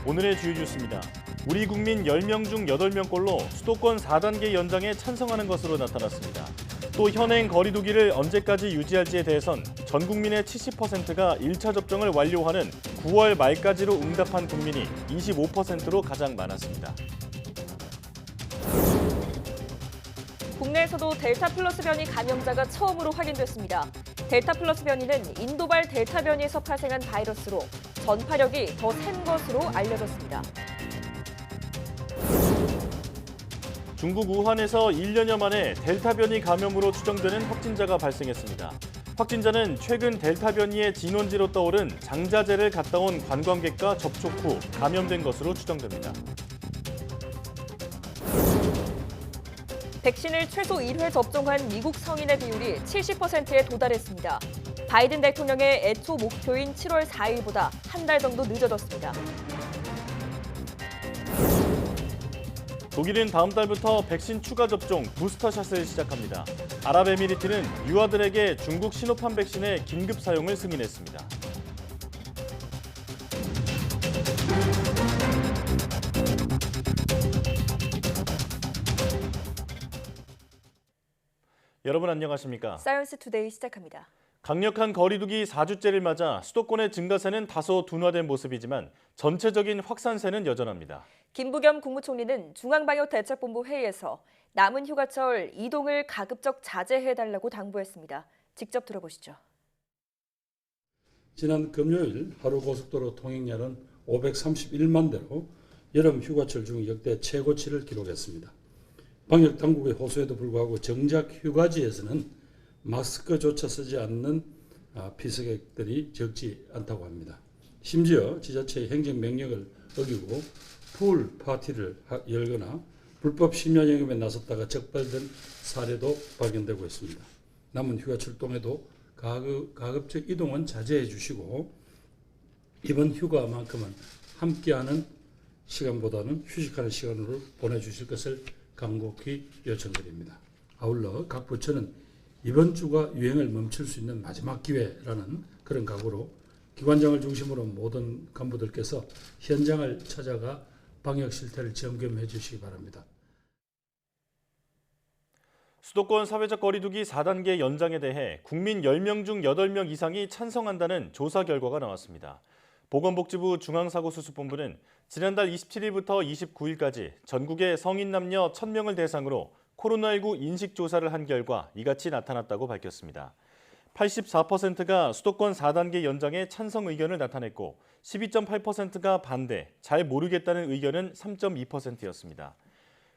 오늘의 주요 뉴스입니다. 우리 국민 10명 중 8명꼴로 수도권 4단계 연장에 찬성하는 것으로 나타났습니다. 또 현행 거리두기를 언제까지 유지할지에 대해선 전 국민의 70%가 1차 접종을 완료하는 9월 말까지로 응답한 국민이 25%로 가장 많았습니다. 국내에서도 델타 플러스 변이 감염자가 처음으로 확인됐습니다. 델타 플러스 변이는 인도발 델타 변이에서 파생한 바이러스로 전파력이 더 센 것으로 알려졌습니다. 중국 우한에서 1년여 만에 델타 변이 감염으로 추정되는 확진자가 발생했습니다. 확진자는 최근 델타 변이의 진원지로 떠오른 장자재를 갔다 온 관광객과 접촉 후 감염된 것으로 추정됩니다. 백신을 최소 1회 접종한 미국 성인의 비율이 70%에 도달했습니다. 바이든 대통령의 애초 목표인 7월 4일보다 한 달 정도 늦어졌습니다. 독일은 다음 달부터 백신 추가 접종 부스터샷을 시작합니다. 아랍에미리트는 유아들에게 중국 시노팜 백신의 긴급 사용을 승인했습니다. 여러분 안녕하십니까? 사이언스 투데이 시작합니다. 강력한 거리두기 4주째를 맞아 수도권의 증가세는 다소 둔화된 모습이지만 전체적인 확산세는 여전합니다. 김부겸 국무총리는 중앙방역대책본부 회의에서 남은 휴가철 이동을 가급적 자제해달라고 당부했습니다. 직접 들어보시죠. 지난 금요일 하루 고속도로 통행량은 531만 대로 여름 휴가철 중 역대 최고치를 기록했습니다. 방역 당국의 호소에도 불구하고 정작 휴가지에서는 마스크조차 쓰지 않는 피서객들이 적지 않다고 합니다. 심지어 지자체의 행정명령을 어기고 풀 파티를 열거나 불법 심야 영업에 나섰다가 적발된 사례도 발견되고 있습니다. 남은 휴가철 동에도 가급적 이동은 자제해 주시고 이번 휴가만큼은 함께하는 시간보다는 휴식하는 시간으로 보내주실 것을 간곡히 요청드립니다. 아울러 각 부처는 이번 주가 유행을 멈출 수 있는 마지막 기회라는 그런 각오로 기관장을 중심으로 모든 간부들께서 현장을 찾아가 방역 실태를 점검해 주시기 바랍니다. 수도권 사회적 거리두기 4단계 연장에 대해 국민 10명 중 8명 이상이 찬성한다는 조사 결과가 나왔습니다. 보건복지부 중앙사고수습본부는 지난달 27일부터 29일까지 전국의 성인 남녀 1,000명을 대상으로 코로나19 인식조사를 한 결과 이같이 나타났다고 밝혔습니다. 84%가 수도권 4단계 연장에 찬성 의견을 나타냈고 12.8%가 반대, 잘 모르겠다는 의견은 3.2%였습니다.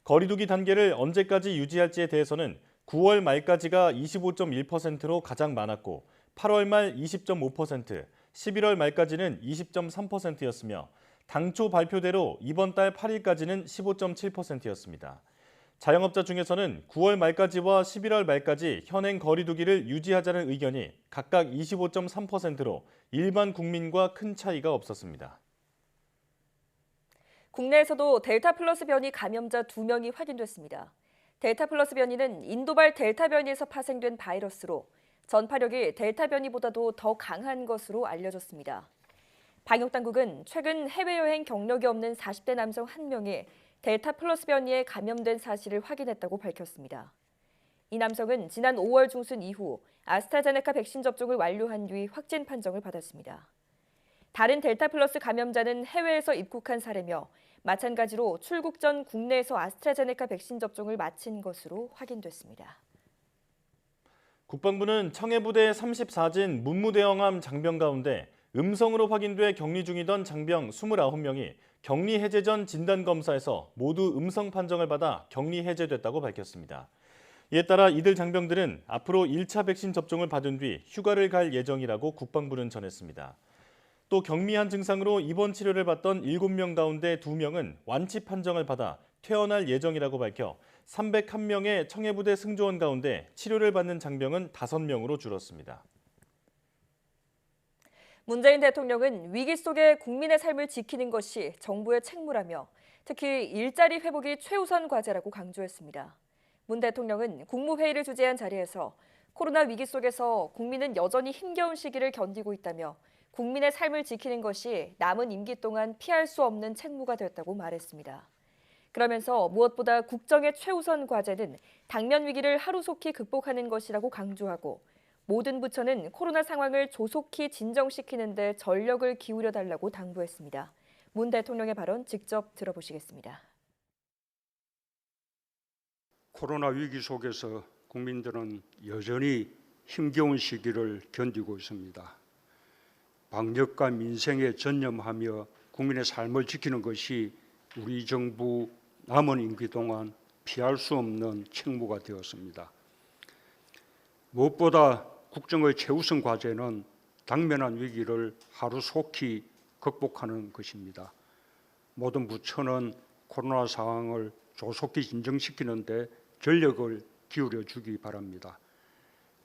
거리두기 단계를 언제까지 유지할지에 대해서는 9월 말까지가 25.1%로 가장 많았고 8월 말 20.5%, 11월 말까지는 20.3%였으며 당초 발표대로 이번 달 8일까지는 15.7%였습니다. 자영업자 중에서는 9월 말까지와 11월 말까지 현행 거리두기를 유지하자는 의견이 각각 25.3%로 일반 국민과 큰 차이가 없었습니다. 국내에서도 델타 플러스 변이 감염자 2명이 확인됐습니다. 델타 플러스 변이는 인도발 델타 변이에서 파생된 바이러스로 전파력이 델타 변이보다도 더 강한 것으로 알려졌습니다. 방역당국은 최근 해외여행 경력이 없는 40대 남성 1명이 델타 플러스 변이에 감염된 사실을 확인했다고 밝혔습니다. 이 남성은 지난 5월 중순 이후 아스트라제네카 백신 접종을 완료한 뒤 확진 판정을 받았습니다. 다른 델타 플러스 감염자는 해외에서 입국한 사례며 마찬가지로 출국 전 국내에서 아스트라제네카 백신 접종을 마친 것으로 확인됐습니다. 국방부는 청해부대 34진 문무대형암 장병 가운데 음성으로 확인돼 격리 중이던 장병 29명이 격리 해제 전 진단검사에서 모두 음성 판정을 받아 격리 해제됐다고 밝혔습니다. 이에 따라 이들 장병들은 앞으로 1차 백신 접종을 받은 뒤 휴가를 갈 예정이라고 국방부는 전했습니다. 또 경미한 증상으로 입원 치료를 받던 7명 가운데 2명은 완치 판정을 받아 퇴원할 예정이라고 밝혀 301명의 청해부대 승조원 가운데 치료를 받는 장병은 5명으로 줄었습니다. 문재인 대통령은 위기 속에 국민의 삶을 지키는 것이 정부의 책무라며 특히 일자리 회복이 최우선 과제라고 강조했습니다. 문 대통령은 국무회의를 주재한 자리에서 코로나 위기 속에서 국민은 여전히 힘겨운 시기를 견디고 있다며 국민의 삶을 지키는 것이 남은 임기 동안 피할 수 없는 책무가 됐다고 말했습니다. 그러면서 무엇보다 국정의 최우선 과제는 당면 위기를 하루속히 극복하는 것이라고 강조하고 모든 부처는 코로나 상황을 조속히 진정시키는 데 전력을 기울여 달라고 당부했습니다. 문 대통령의 발언 직접 들어보시겠습니다. 코로나 위기 속에서 국민들은 여전히 힘겨운 시기를 견디고 있습니다. 방역과 민생에 전념하며 국민의 삶을 지키는 것이 우리 정부 남은 임기 동안 피할 수 없는 책무가 되었습니다. 무엇보다 국정의 최우선 과제는 당면한 위기를 하루속히 극복하는 것입니다. 모든 부처는 코로나 상황을 조속히 진정시키는 데 전력을 기울여 주기 바랍니다.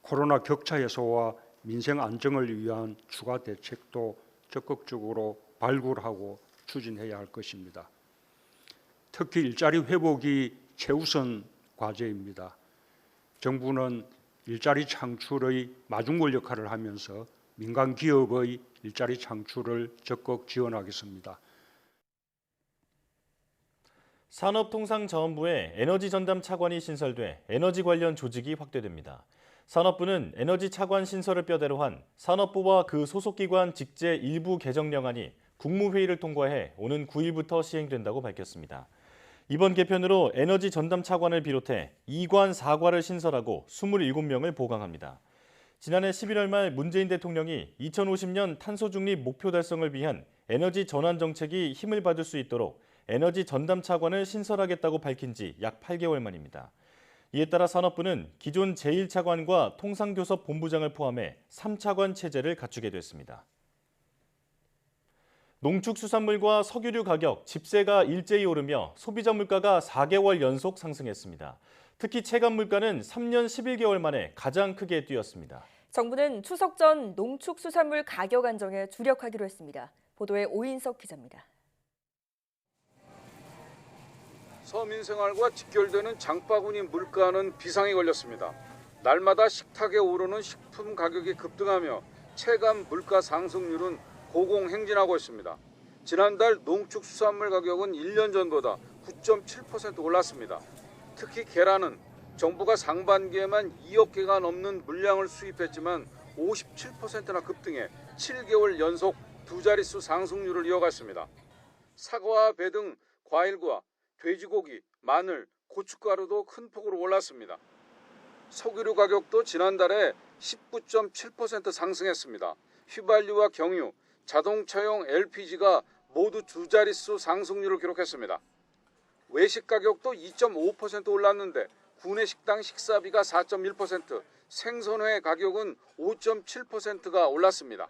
코로나 격차 해소와 민생 안정을 위한 추가 대책도 적극적으로 발굴하고 추진해야 할 것입니다. 특히 일자리 회복이 최우선 과제입니다. 정부는 일자리 창출의 마중물 역할을 하면서 민간 기업의 일자리 창출을 적극 지원하겠습니다. 산업통상자원부에 에너지 전담 차관이 신설돼 에너지 관련 조직이 확대됩니다. 산업부는 에너지 차관 신설을 뼈대로 한 산업부와 그 소속기관 직제 일부 개정령안이 국무회의를 통과해 오는 9일부터 시행된다고 밝혔습니다. 이번 개편으로 에너지 전담 차관을 비롯해 2관 4과를 신설하고 27명을 보강합니다. 지난해 11월 말 문재인 대통령이 2050년 탄소 중립 목표 달성을 위한 에너지 전환 정책이 힘을 받을 수 있도록 에너지 전담 차관을 신설하겠다고 밝힌 지 약 8개월 만입니다. 이에 따라 산업부는 기존 제1차관과 통상교섭 본부장을 포함해 3차관 체제를 갖추게 됐습니다. 농축수산물과 석유류 가격, 집세가 일제히 오르며 소비자 물가가 4개월 연속 상승했습니다. 특히 체감 물가는 3년 11개월 만에 가장 크게 뛰었습니다. 정부는 추석 전 농축수산물 가격 안정에 주력하기로 했습니다. 보도에 오인석 기자입니다. 서민생활과 직결되는 장바구니 물가는 비상이 걸렸습니다. 날마다 식탁에 오르는 식품 가격이 급등하며 체감 물가 상승률은 고공행진하고 있습니다. 지난달 농축수산물 가격은 1년 전보다 9.7% 올랐습니다. 특히 계란은 정부가 상반기에만 2억 개가 넘는 물량을 수입했지만 57%나 급등해 7개월 연속 두 자릿수 상승률을 이어갔습니다. 사과와 배 등 과일과 돼지고기, 마늘, 고춧가루도 큰 폭으로 올랐습니다. 석유류 가격도 지난달에 19.7% 상승했습니다. 휘발유와 경유, 자동차용 LPG가 모두 두 자릿수 상승률을 기록했습니다. 외식 가격도 2.5% 올랐는데 구내 식당 식사비가 4.1%, 생선회 가격은 5.7%가 올랐습니다.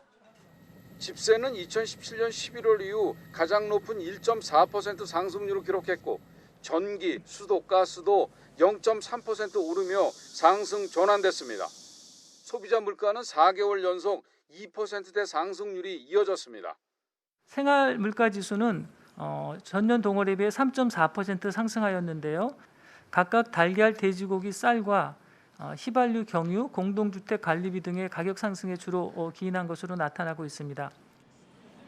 집세는 2017년 11월 이후 가장 높은 1.4% 상승률을 기록했고 전기, 수도, 가스도 0.3% 오르며 상승 전환됐습니다. 소비자 물가는 4개월 연속 2%대 상승률이 이어졌습니다. 생활 물가 지수는 전년 동월에 비해 3.4% 상승하였는데요. 각각 달걀, 돼지고기, 쌀과 휘발유, 경유, 공동주택 관리비 등의 가격 상승에 주로 기인한 것으로 나타나고 있습니다.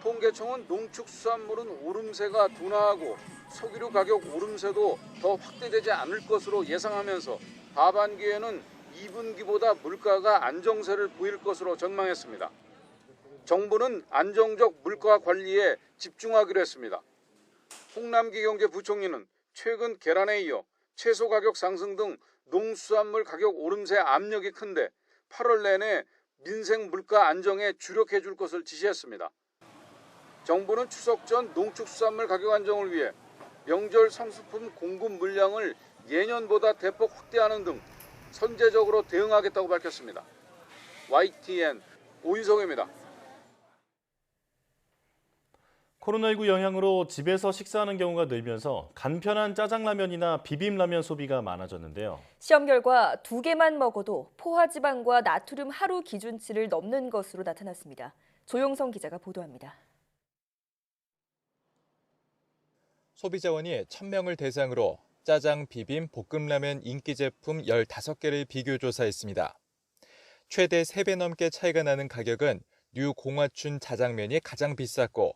통계청은 농축수산물은 오름세가 둔화하고 석유류 가격 오름세도 더 확대되지 않을 것으로 예상하면서 하반기에는 2분기보다 물가가 안정세를 보일 것으로 전망했습니다. 정부는 안정적 물가 관리에 집중하기로 했습니다. 홍남기 경제부총리는 최근 계란에 이어 채소 가격 상승 등 농수산물 가격 오름세 압력이 큰데 8월 내내 민생 물가 안정에 주력해 줄 것을 지시했습니다. 정부는 추석 전 농축수산물 가격 안정을 위해 명절 성수품 공급 물량을 예년보다 대폭 확대하는 등 선제적으로 대응하겠다고 밝혔습니다. YTN 오인석입니다. 코로나19 영향으로 집에서 식사하는 경우가 늘면서 간편한 짜장라면이나 비빔라면 소비가 많아졌는데요. 시험 결과 2개만 먹어도 포화지방과 나트륨 하루 기준치를 넘는 것으로 나타났습니다. 조용성 기자가 보도합니다. 소비자원이 1,000명을 대상으로 짜장, 비빔, 볶음라면 인기 제품 15개를 비교 조사했습니다. 최대 3배 넘게 차이가 나는 가격은 뉴 공화춘 자장면이 가장 비쌌고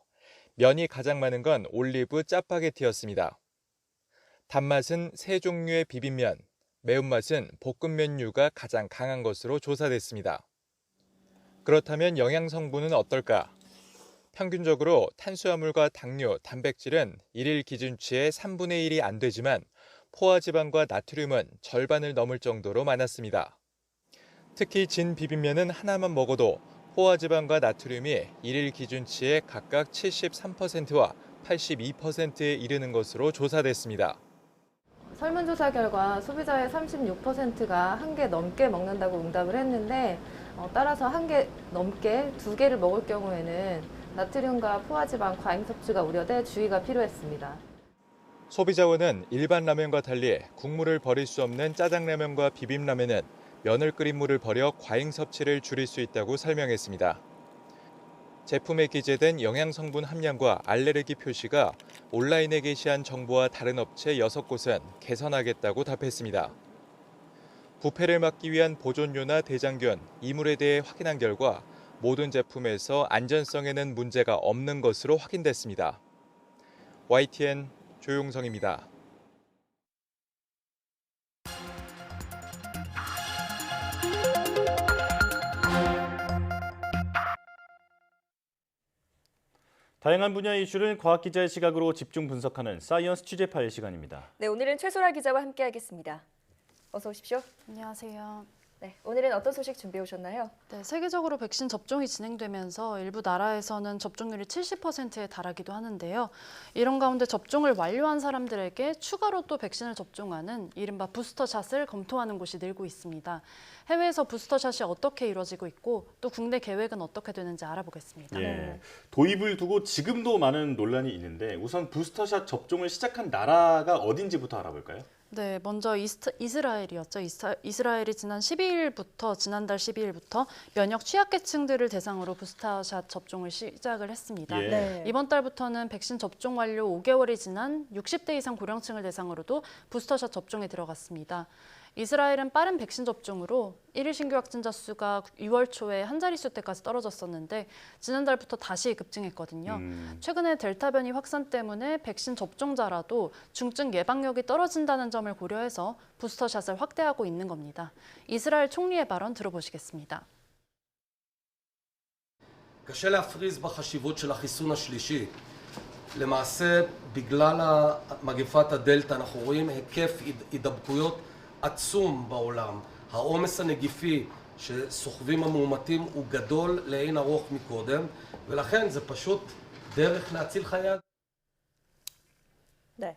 면이 가장 많은 건 올리브 짜파게티였습니다. 단맛은 세 종류의 비빔면, 매운맛은 볶음면류가 가장 강한 것으로 조사됐습니다. 그렇다면 영양 성분은 어떨까? 평균적으로 탄수화물과 당류, 단백질은 일일 기준치의 3분의 1이 안 되지만 포화지방과 나트륨은 절반을 넘을 정도로 많았습니다. 특히 진 비빔면은 하나만 먹어도 포화지방과 나트륨이 일일 기준치의 각각 73%와 82%에 이르는 것으로 조사됐습니다. 설문조사 결과 소비자의 36%가 한 개 넘게 먹는다고 응답을 했는데 따라서 한 개 넘게 2개를 먹을 경우에는 나트륨과 포화지방 과잉 섭취가 우려돼 주의가 필요했습니다. 소비자원은 일반 라면과 달리 국물을 버릴 수 없는 짜장라면과 비빔라면은 면을 끓인 물을 버려 과잉 섭취를 줄일 수 있다고 설명했습니다. 제품에 기재된 영양 성분 함량과 알레르기 표시가 온라인에 게시한 정보와 다른 업체 6곳은 개선하겠다고 답했습니다. 부패를 막기 위한 보존료나 대장균, 이물에 대해 확인한 결과 모든 제품에서 안전성에는 문제가 없는 것으로 확인됐습니다. YTN 조용성입니다. 다양한 분야의 이슈를 과학 기자의 시각으로 집중 분석하는 사이언스 취재 파일 시간입니다. 네, 오늘은 최소라 기자와 함께하겠습니다. 어서 오십시오. 안녕하세요. 네, 오늘은 어떤 소식 준비해 오셨나요? 네, 세계적으로 백신 접종이 진행되면서 일부 나라에서는 접종률이 70%에 달하기도 하는데요. 이런 가운데 접종을 완료한 사람들에게 추가로 또 백신을 접종하는 이른바 부스터샷을 검토하는 곳이 늘고 있습니다. 해외에서 부스터샷이 어떻게 이루어지고 있고 또 국내 계획은 어떻게 되는지 알아보겠습니다. 예, 도입을 두고 지금도 많은 논란이 있는데 우선 부스터샷 접종을 시작한 나라가 어딘지부터 알아볼까요? 네, 먼저 이스라엘이었죠. 이스라엘이 지난달 12일부터 면역 취약계층들을 대상으로 부스터샷 접종을 시작을 했습니다. 예. 네. 이번 달부터는 백신 접종 완료 5개월이 지난 60대 이상 고령층을 대상으로도 부스터샷 접종에 들어갔습니다. 이스라엘은 빠른 백신 접종으로 1일 신규 확진자 수가 6월 초에 한 자릿수대까지 떨어졌었는데 지난달부터 다시 급증했거든요. 최근에 델타 변이 확산 때문에 백신 접종자라도 중증 예방력이 떨어진다는 점을 고려해서 부스터샷을 확대하고 있는 겁니다. 이스라엘 총리의 발언 들어보시겠습니다. קשה להפריז בחשיבות של החיסון השלישי. למעשה, בגלל מגפת הדלתא אנחנו רואים היקף הידבקויות עצום בעולם. העומס הנגיפי שסוחבים המאומתים הוא גדול לאין ארוך מקודם, ולכן זה פשוט דרך להציל חיי אדם. 네.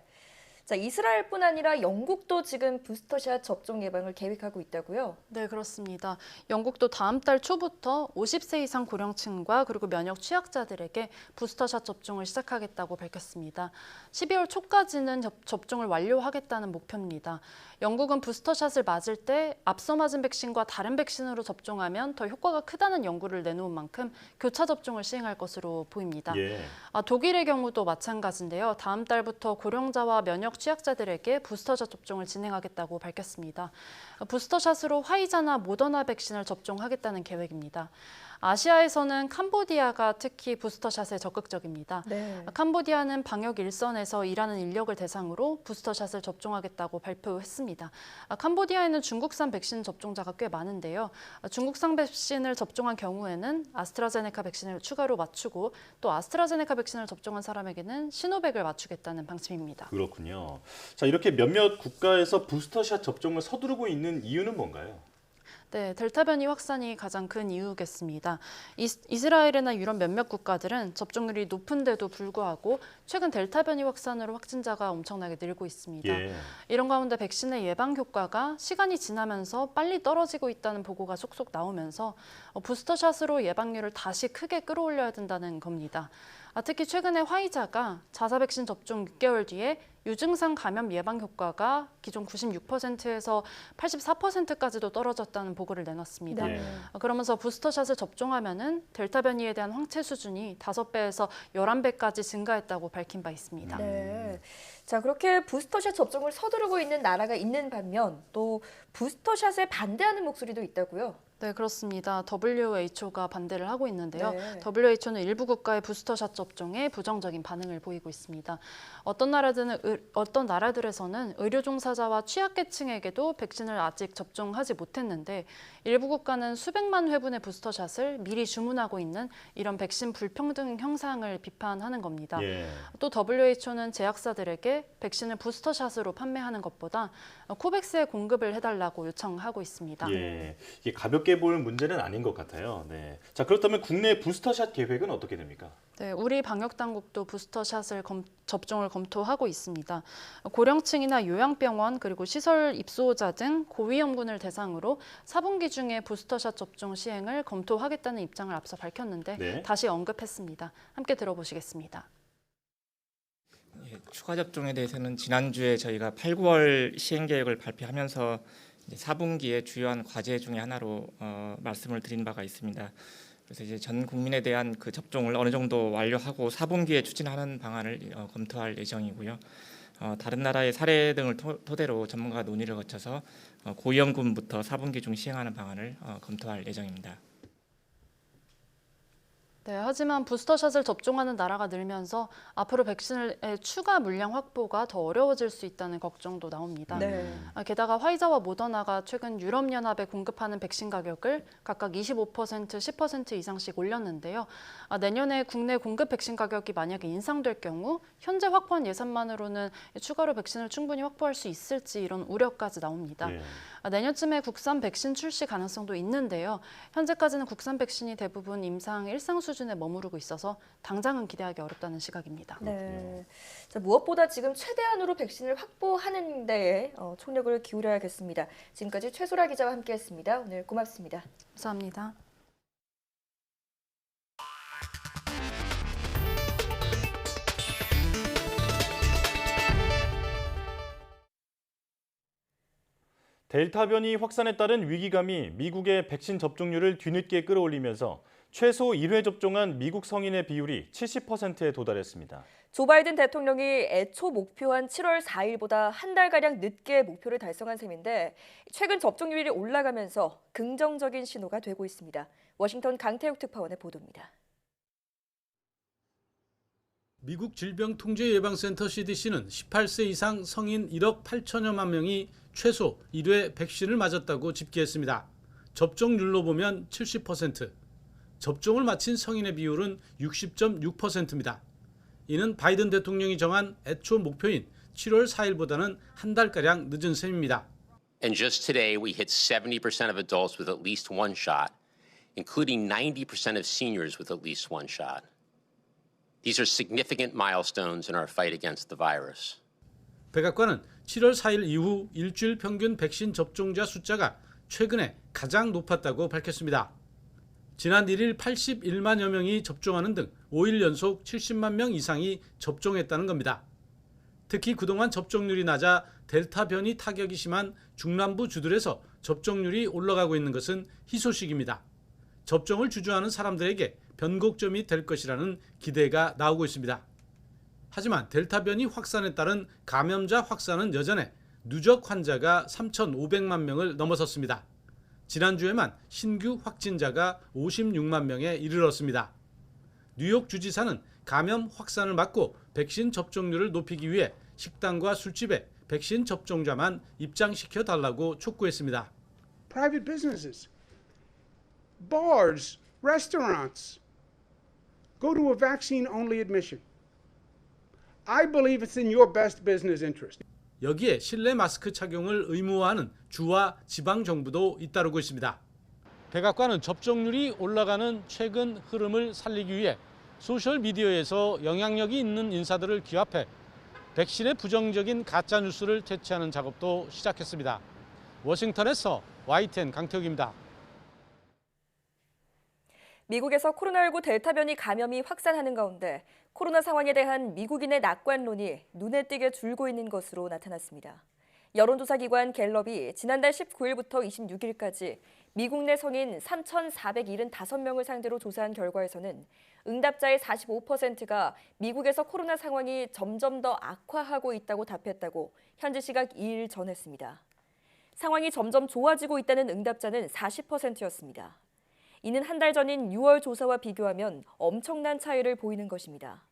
자, 이스라엘뿐 아니라 영국도 지금 부스터샷 접종 예방을 계획하고 있다고요? 네, 그렇습니다. 영국도 다음 달 초부터 50세 이상 고령층과 그리고 면역 취약자들에게 부스터샷 접종을 시작하겠다고 밝혔습니다. 12월 초까지는 접종을 완료하겠다는 목표입니다. 영국은 부스터샷을 맞을 때 앞서 맞은 백신과 다른 백신으로 접종하면 더 효과가 크다는 연구를 내놓은 만큼 교차 접종을 시행할 것으로 보입니다. 예. 독일의 경우도 마찬가지인데요. 다음 달부터 고령자와 면역 취약자들에게 부스터샷 접종을 진행하겠다고 밝혔습니다. 부스터샷으로 화이자나 모더나 백신을 접종하겠다는 계획입니다. 아시아에서는 캄보디아가 특히 부스터샷에 적극적입니다. 네. 캄보디아는 방역 일선에서 일하는 인력을 대상으로 부스터샷을 접종하겠다고 발표했습니다. 캄보디아에는 중국산 백신 접종자가 꽤 많은데요. 중국산 백신을 접종한 경우에는 아스트라제네카 백신을 추가로 맞추고 또 아스트라제네카 백신을 접종한 사람에게는 시노백을 맞추겠다는 방침입니다. 그렇군요. 자, 이렇게 몇몇 국가에서 부스터샷 접종을 서두르고 있는 이유는 뭔가요? 네, 델타 변이 확산이 가장 큰 이유겠습니다. 이스라엘이나 유럽 몇몇 국가들은 접종률이 높은데도 불구하고 최근 델타 변이 확산으로 확진자가 엄청나게 늘고 있습니다. 예. 이런 가운데 백신의 예방 효과가 시간이 지나면서 빨리 떨어지고 있다는 보고가 속속 나오면서 부스터샷으로 예방률을 다시 크게 끌어올려야 된다는 겁니다. 특히 최근에 화이자가 자사 백신 접종 6개월 뒤에 유증상 감염 예방 효과가 기존 96%에서 84%까지도 떨어졌다는 보고를 내놨습니다. 예. 그러면서 부스터샷을 접종하면은 델타 변이에 대한 항체 수준이 5배에서 11배까지 증가했다고 밝힌 바 있습니다. 네. 자, 그렇게 부스터샷 접종을 서두르고 있는 나라가 있는 반면 또 부스터샷에 반대하는 목소리도 있다고요? 네, 그렇습니다. WHO가 반대를 하고 있는데요. 네. WHO는 일부 국가의 부스터샷 접종에 부정적인 반응을 보이고 있습니다. 어떤 나라들에서는 의료 종사자와 취약계층에게도 백신을 아직 접종하지 못했는데 일부 국가는 수백만 회분의 부스터샷을 미리 주문하고 있는 이런 백신 불평등 형상을 비판하는 겁니다. 예. 또 WHO는 제약사들에게 백신을 부스터샷으로 판매하는 것보다 코백스의 공급을 해달라고 요청하고 있습니다. 예. 이게 가볍게 볼 문제는 아닌 것 같아요. 네. 자, 그렇다면 국내 부스터샷 계획은 어떻게 됩니까? 네, 우리 방역당국도 부스터샷을 접종을 검토하고 있습니다. 고령층이나 요양병원 그리고 시설 입소자 등 고위험군을 대상으로 4분기 중에 부스터샷 접종 시행을 검토하겠다는 입장을 앞서 밝혔는데 네. 다시 언급했습니다. 함께 들어보시겠습니다. 추가 접종에 대해서는 지난주에 저희가 8, 9월 시행 계획을 발표하면서 4분기의 주요한 과제 중에 하나로 말씀을 드린 바가 있습니다. 그래서 이제 전 국민에 대한 그 접종을 어느 정도 완료하고 4분기에 추진하는 방안을 검토할 예정이고요. 다른 나라의 사례 등을 토대로 전문가 논의를 거쳐서 고위험군부터 4분기 중 시행하는 방안을 검토할 예정입니다. 네, 하지만 부스터샷을 접종하는 나라가 늘면서 앞으로 백신의 추가 물량 확보가 더 어려워질 수 있다는 걱정도 나옵니다. 네. 게다가 화이자와 모더나가 최근 유럽연합에 공급하는 백신 가격을 각각 25%, 10% 이상씩 올렸는데요. 내년에 국내 공급 백신 가격이 만약에 인상될 경우 현재 확보한 예산만으로는 추가로 백신을 충분히 확보할 수 있을지 이런 우려까지 나옵니다. 예. 내년쯤에 국산 백신 출시 가능성도 있는데요. 현재까지는 국산 백신이 대부분 임상 1상 수준에 머무르고 있어서 당장은 기대하기 어렵다는 시각입니다. 네. 자, 무엇보다 지금 최대한으로 백신을 확보하는 데에 총력을 기울여야겠습니다. 지금까지 최소라 기자와 함께했습니다. 오늘 고맙습니다. 감사합니다. 델타 변이 확산에 따른 위기감이 미국의 백신 접종률을 뒤늦게 끌어올리면서 최소 1회 접종한 미국 성인의 비율이 70%에 도달했습니다. 조 바이든 대통령이 애초 목표한 7월 4일보다 한 달가량 늦게 목표를 달성한 셈인데 최근 접종률이 올라가면서 긍정적인 신호가 되고 있습니다. 워싱턴 강태욱 특파원의 보도입니다. 미국 질병통제예방센터 CDC는 18세 이상 성인 1억 8천여만 명이 최소 1회 백신을 맞았다고 집계했습니다. 접종률로 보면 70%, 접종을 마친 성인의 비율은 60.6%입니다. 이는 바이든 대통령이 정한 애초 목표인 7월 4일보다는 한 달가량 늦은 셈입니다. And just today we hit 70% of adults with at least one shot, including 90% of seniors with at least one shot. These are significant milestones in our fight against the virus. 백악관은 7월 4일 이후 일주일 평균 백신 접종자 숫자가 최근에 가장 높았다고 밝혔습니다. 지난 1일 81만여 명이 접종하는 등 5일 연속 70만 명 이상이 접종했다는 겁니다. 특히 그동안 접종률이 낮아 델타 변이 타격이 심한 중남부 주들에서 접종률이 올라가고 있는 것은 희소식입니다. 접종을 주저하는 사람들에게 변곡점이 될 것이라는 기대가 나오고 있습니다. 하지만 델타 변이 확산에 따른 감염자 확산은 여전해 누적 환자가 3,500만 명을 넘어섰습니다. 지난주에만 신규 확진자가 56만 명에 이르렀습니다. 뉴욕 주지사는 감염 확산을 막고 백신 접종률을 높이기 위해 식당과 술집에 백신 접종자만 입장시켜 달라고 촉구했습니다. Private businesses, bars, restaurants, go to a vaccine-only admission. I believe it's in your best business interest. 여기에 실내 마스크 착용을 의무화하는 주와 지방 정부도 잇따르고 있습니다. 백악관은 접종률이 올라가는 최근 흐름을 살리기 위해 소셜미디어에서 영향력이 있는 인사들을 기합해 백신의 부정적인 가짜 뉴스를 퇴치하는 작업도 시작했습니다. 워싱턴에서 YTN 강태욱입니다. 미국에서 코로나19 델타 변이 감염이 확산하는 가운데 코로나 상황에 대한 미국인의 낙관론이 눈에 띄게 줄고 있는 것으로 나타났습니다. 여론조사기관 갤럽이 지난달 19일부터 26일까지 미국 내 성인 3,475명을 상대로 조사한 결과에서는 응답자의 45%가 미국에서 코로나 상황이 점점 더 악화하고 있다고 답했다고 현지 시각 2일 전했습니다. 상황이 점점 좋아지고 있다는 응답자는 40%였습니다. 이는 한 달 전인 6월 조사와 비교하면 엄청난 차이를 보이는 것입니다.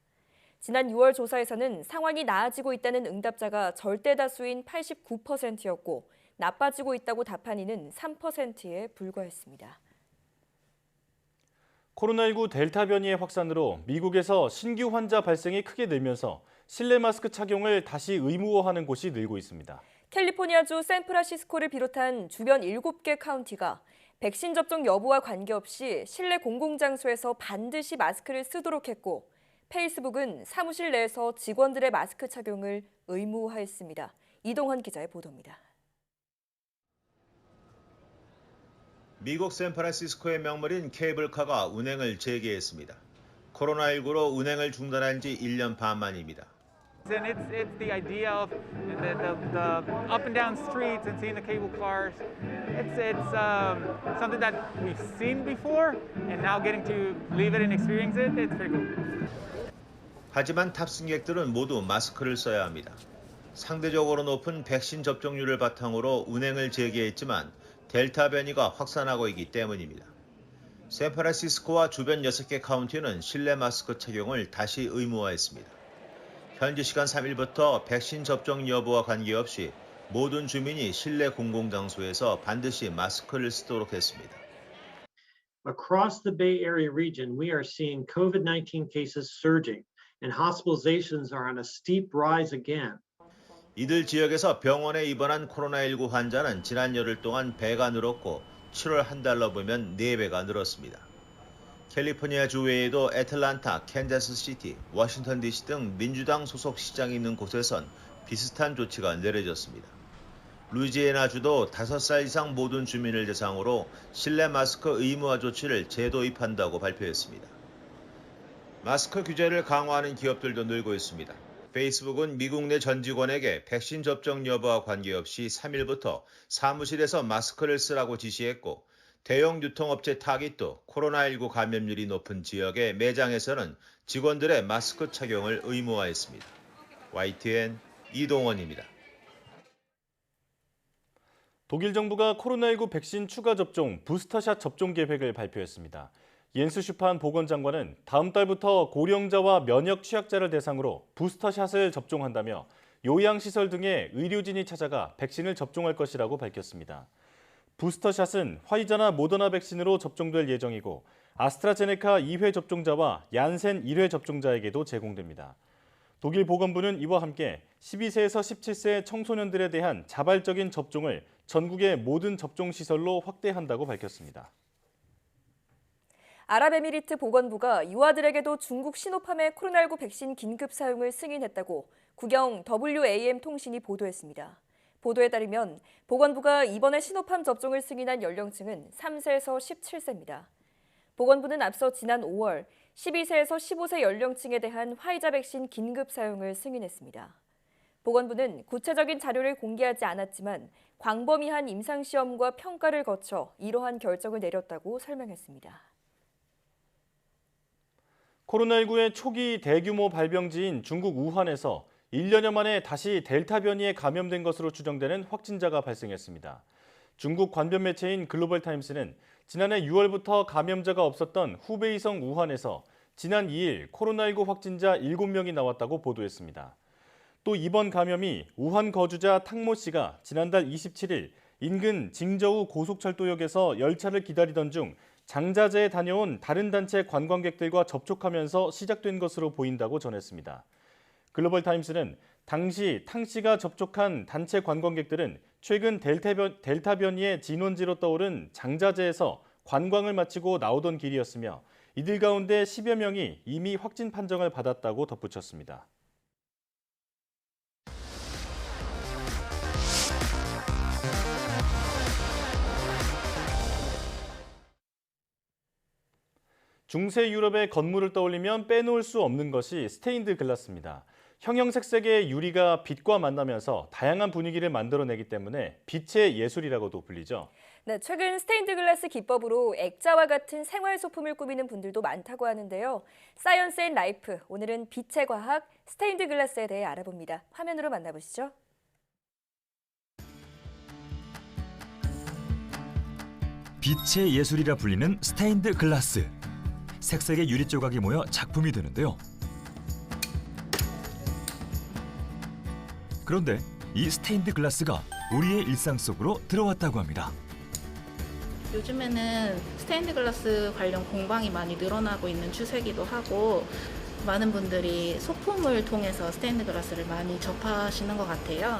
지난 6월 조사에서는 상황이 나아지고 있다는 응답자가 절대 다수인 89%였고 나빠지고 있다고 답한 이는 3%에 불과했습니다. 코로나19 델타 변이의 확산으로 미국에서 신규 환자 발생이 크게 늘면서 실내 마스크 착용을 다시 의무화하는 곳이 늘고 있습니다. 캘리포니아주 샌프란시스코를 비롯한 주변 7개 카운티가 백신 접종 여부와 관계없이 실내 공공장소에서 반드시 마스크를 쓰도록 했고 페이스북은 사무실 내에서 직원들의 마스크 착용을 의무화했습니다. 이동헌 기자의 보도입니다. 미국 샌프란시스코의 명물인 케이블카가 운행을 재개했습니다. 코로나19로 운행을 중단한 지 1년 반 만입니다. And it's the idea of the up and down streets and seeing the cable cars. It's something that we've seen before, and now getting to live it and experience it, it's pretty cool. 하지만 탑승객들은 모두 마스크를 써야 합니다. 상대적으로 높은 백신 접종률을 바탕으로 운행을 재개했지만 델타 변이가 확산하고 있기 때문입니다. 샌프란시스코와 주변 6개 카운티는 실내 마스크 착용을 다시 의무화했습니다. 현지 시간 3일부터 백신 접종 여부와 관계없이 모든 주민이 실내 공공장소에서 반드시 마스크를 쓰도록 했습니다. Across the Bay Area region, we are seeing COVID-19 cases surging and hospitalizations are on a steep rise again. 이들 지역에서 병원에 입원한 코로나19 환자는 지난 열흘 동안 배가 늘었고 7월 한 달로 보면 4배가 늘었습니다. 캘리포니아주 외에도 애틀란타, 캔자스시티, 워싱턴 DC 등 민주당 소속 시장이 있는 곳에선 비슷한 조치가 내려졌습니다. 루이지애나주도 5살 이상 모든 주민을 대상으로 실내 마스크 의무화 조치를 재도입한다고 발표했습니다. 마스크 규제를 강화하는 기업들도 늘고 있습니다. 페이스북은 미국 내 전 직원에게 백신 접종 여부와 관계없이 3일부터 사무실에서 마스크를 쓰라고 지시했고 대형 유통업체 타깃도 코로나19 감염률이 높은 지역의 매장에서는 직원들의 마스크 착용을 의무화했습니다. YTN 이동원입니다. 독일 정부가 코로나19 백신 추가 접종 부스터샷 접종 계획을 발표했습니다. 옌스 슈판 보건장관은 다음 달부터 고령자와 면역 취약자를 대상으로 부스터샷을 접종한다며 요양시설 등의 의료진이 찾아가 백신을 접종할 것이라고 밝혔습니다. 부스터샷은 화이자나 모더나 백신으로 접종될 예정이고 아스트라제네카 2회 접종자와 얀센 1회 접종자에게도 제공됩니다. 독일 보건부는 이와 함께 12세에서 17세 청소년들에 대한 자발적인 접종을 전국의 모든 접종시설로 확대한다고 밝혔습니다. 아랍에미리트 보건부가 유아들에게도 중국 시노팜의 코로나19 백신 긴급 사용을 승인했다고 국영 WAM 통신이 보도했습니다. 보도에 따르면 보건부가 이번에 시노팜 접종을 승인한 연령층은 3세에서 17세입니다. 보건부는 앞서 지난 5월 12세에서 15세 연령층에 대한 화이자 백신 긴급 사용을 승인했습니다. 보건부는 구체적인 자료를 공개하지 않았지만 광범위한 임상시험과 평가를 거쳐 이러한 결정을 내렸다고 설명했습니다. 코로나19의 초기 대규모 발병지인 중국 우한에서 1년여 만에 다시 델타 변이에 감염된 것으로 추정되는 확진자가 발생했습니다. 중국 관변 매체인 글로벌타임스는 지난해 6월부터 감염자가 없었던 후베이성 우한에서 지난 2일 코로나19 확진자 7명이 나왔다고 보도했습니다. 또 이번 감염이 우한 거주자 탕모 씨가 지난달 27일 인근 징저우 고속철도역에서 열차를 기다리던 중 장자제에 다녀온 다른 단체 관광객들과 접촉하면서 시작된 것으로 보인다고 전했습니다. 글로벌타임스는 당시 탕 씨가 접촉한 단체 관광객들은 최근 델타 변이의 진원지로 떠오른 장자제에서 관광을 마치고 나오던 길이었으며 이들 가운데 10여 명이 이미 확진 판정을 받았다고 덧붙였습니다. 중세 유럽의 건물을 떠올리면 빼놓을 수 없는 것이 스테인드 글라스입니다. 형형색색의 유리가 빛과 만나면서 다양한 분위기를 만들어내기 때문에 빛의 예술이라고도 불리죠. 네, 최근 스테인드 글라스 기법으로 액자와 같은 생활 소품을 꾸미는 분들도 많다고 하는데요. 사이언스 앤 라이프, 오늘은 빛의 과학, 스테인드 글라스에 대해 알아봅니다. 화면으로 만나보시죠. 빛의 예술이라 불리는 스테인드 글라스. 색색의 유리 조각이 모여 작품이 되는데요. 그런데 이 스테인드 글라스가 우리의 일상 속으로 들어왔다고 합니다. 요즘에는 스테인드 글라스 관련 공방이 많이 늘어나고 있는 추세이기도 하고 많은 분들이 소품을 통해서 스테인드 글라스를 많이 접하시는 것 같아요.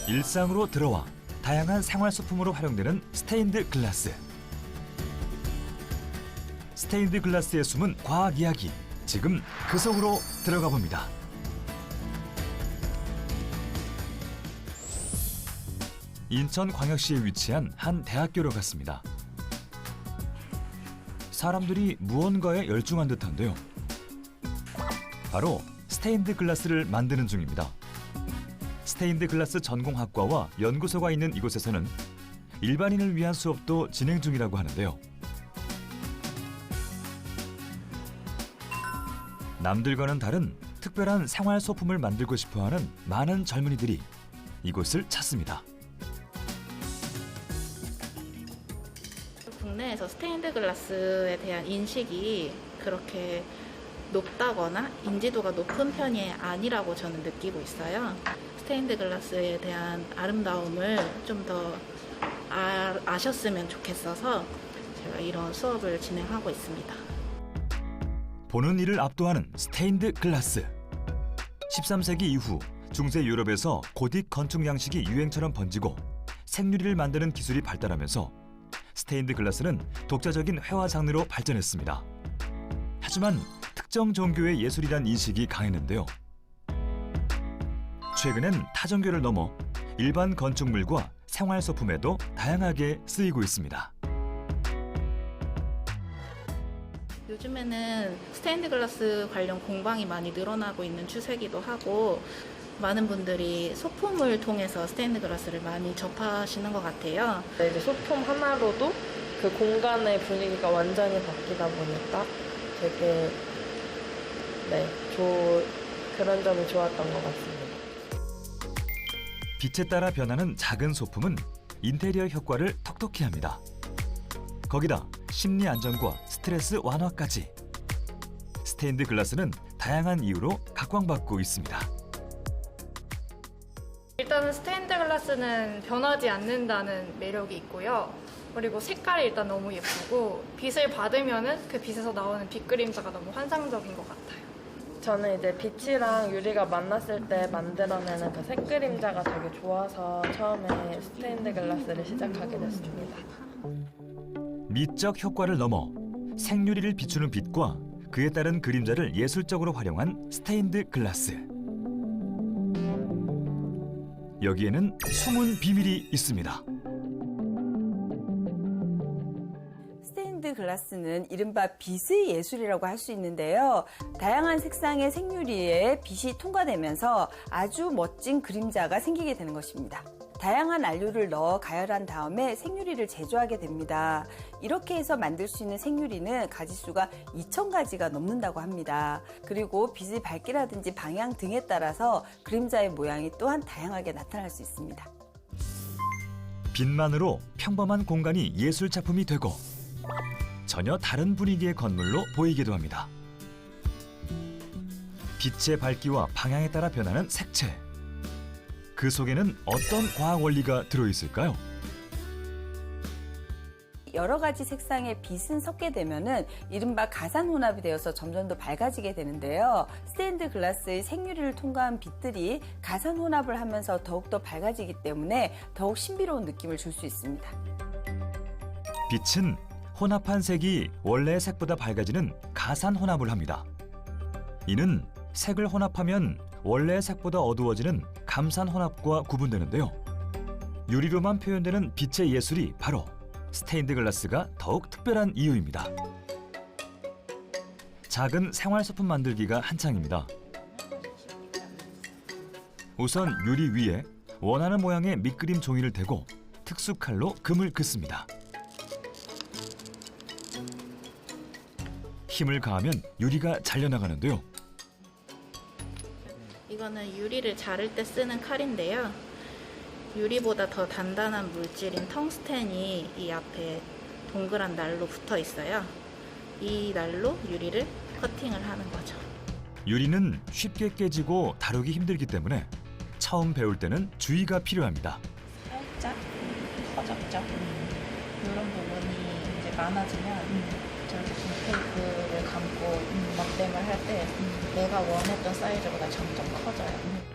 일상으로 들어와 다양한 생활 소품으로 활용되는 스테인드 글라스. 스테인드 글라스의 숨은 과학 이야기. 지금 그 속으로 들어가 봅니다. 인천광역시에 위치한 한 대학교로 갔습니다. 사람들이 무언가에 열중한 듯한데요. 바로 스테인드 글라스를 만드는 중입니다. 스테인드 글라스 전공학과와 연구소가 있는 이곳에서는 일반인을 위한 수업도 진행 중이라고 하는데요. 남들과는 다른 특별한 생활 소품을 만들고 싶어하는 많은 젊은이들이 이곳을 찾습니다. 국내에서 스테인드 글라스에 대한 인식이 그렇게 높다거나 인지도가 높은 편이 아니라고 저는 느끼고 있어요. 스테인드 글라스에 대한 아름다움을 좀 더 아셨으면 좋겠어서 제가 이런 수업을 진행하고 있습니다. 보는 이를 압도하는 스테인드 글라스. 13세기 이후 중세 유럽에서 고딕 건축 양식이 유행처럼 번지고 생유리를 만드는 기술이 발달하면서 스테인드 글라스는 독자적인 회화 장르로 발전했습니다. 하지만 특정 종교의 예술이란 인식이 강했는데요. 최근엔 타종교를 넘어 일반 건축물과 생활 소품에도 다양하게 쓰이고 있습니다. 요즘에는 스테인드 글라스 관련 공방이 많이 늘어나고 있는 추세이기도 하고 많은 분들이 소품을 통해서 스테인드 글라스를 많이 접하시는 것 같아요. 이제 소품 하나로도 그 공간의 분위기가 완전히 바뀌다 보니까 되게 그런 점이 좋았던 것 같습니다. 빛에 따라 변하는 작은 소품은 인테리어 효과를 톡톡히 합니다. 거기다 심리 안정과 스트레스 완화까지. 스테인드 글라스는 다양한 이유로 각광받고 있습니다. 일단은 스테인드 글라스는 변하지 않는다는 매력이 있고요. 그리고 색깔이 일단 너무 예쁘고 빛을 받으면은 그 빛에서 나오는 빛 그림자가 너무 환상적인 것 같아요. 저는 이제 빛이랑 유리가 만났을 때 만들어내는 그 색 그림자가 되게 좋아서 처음에 스테인드 글라스를 시작하게 됐습니다. 미적 효과를 넘어 생유리를 비추는 빛과 그에 따른 그림자를 예술적으로 활용한 스테인드 글라스. 여기에는 숨은 비밀이 있습니다. 스테인드 글라스는 이른바 빛의 예술이라고 할 수 있는데요. 다양한 색상의 생유리에 빛이 통과되면서 아주 멋진 그림자가 생기게 되는 것입니다. 다양한 안료를 넣어 가열한 다음에 생유리를 제조하게 됩니다. 이렇게 해서 만들 수 있는 생유리는 가지수가 2,000가지가 넘는다고 합니다. 그리고 빛의 밝기라든지 방향 등에 따라서 그림자의 모양이 또한 다양하게 나타날 수 있습니다. 빛만으로 평범한 공간이 예술 작품이 되고 전혀 다른 분위기의 건물로 보이기도 합니다. 빛의 밝기와 방향에 따라 변하는 색채. 그 속에는 어떤 과학 원리가 들어있을까요? 여러 가지 색상의 빛은 섞게 되면은 이른바 가산 혼합이 되어서 점점 더 밝아지게 되는데요. 스테인드 글라스의 생유리를 통과한 빛들이 가산 혼합을 하면서 더욱더 밝아지기 때문에 더욱 신비로운 느낌을 줄 수 있습니다. 빛은 혼합한 색이 원래의 색보다 밝아지는 가산 혼합을 합니다. 이는 색을 혼합하면 원래의 색보다 어두워지는 감산 혼합과 구분되는데요. 유리로만 표현되는 빛의 예술이 바로 스테인드 글라스가 더욱 특별한 이유입니다. 작은 생활소품 만들기가 한창입니다. 우선 유리 위에 원하는 모양의 밑그림 종이를 대고 특수 칼로 금을 긋습니다. 힘을 가하면 유리가 잘려나가는데요. 이거는 유리를 자를 때 쓰는 칼인데요. 유리보다 더 단단한 물질인 텅스텐이 이 앞에 동그란 날로 붙어 있어요. 이 날로 유리를 커팅을 하는 거죠. 유리는 쉽게 깨지고 다루기 힘들기 때문에 처음 배울 때는 주의가 필요합니다. 살짝 커졌죠. 이런 부분이 이제 많아지면 저렇게 테이프를 감고 막댐을 할 때 내가 원했던 사이즈보다 점점 커져요.